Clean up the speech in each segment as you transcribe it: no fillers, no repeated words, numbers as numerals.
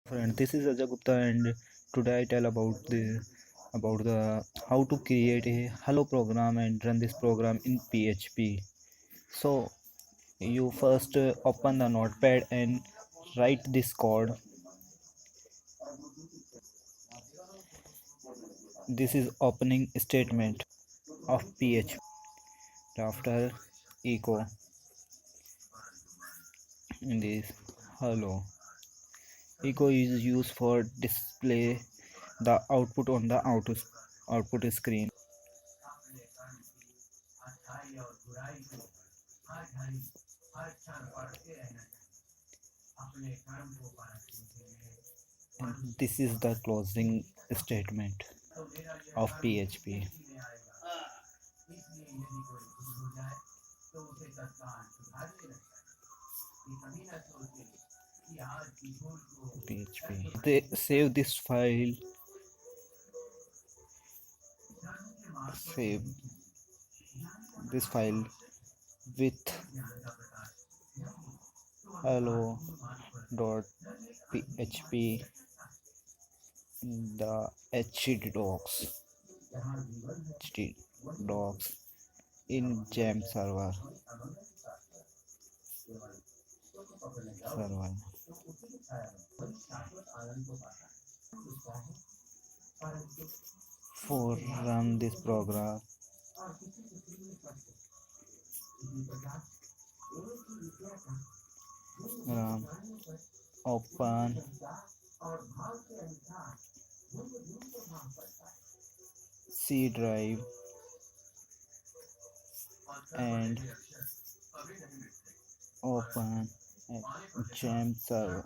Friend, this is Ajay Gupta, and today I tell about the how to create a hello program and run this program in PHP. So you first open the notepad and write this code. This is opening statement of PHP. After echo in this hello. Echo is used for display the output on the output screen. And this is the closing statement of PHP. PHP. They save this file. Save this file with hello.php in the htdocs in Xampp server. For run this program, um, open C drive and open Xampp server,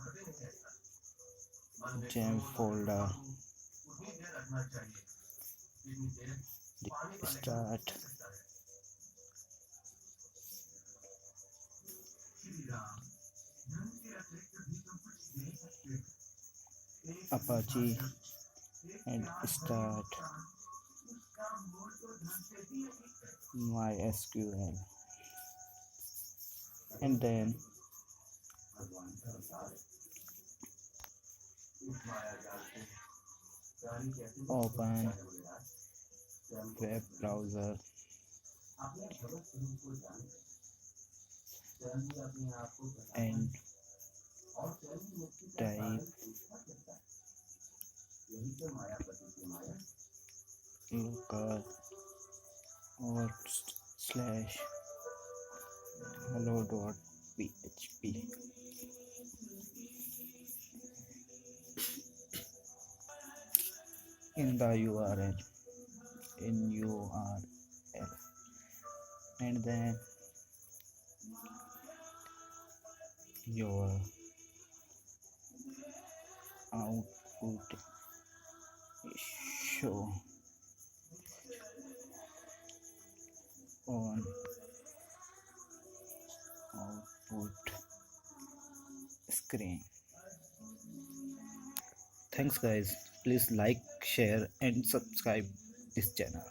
Xampp folder. Start Apache and start MySQL, and then open web browser and type local or slash hello.php. in the URL in URL, and then your output show on output screen. Thanks guys, please like, share and subscribe this channel.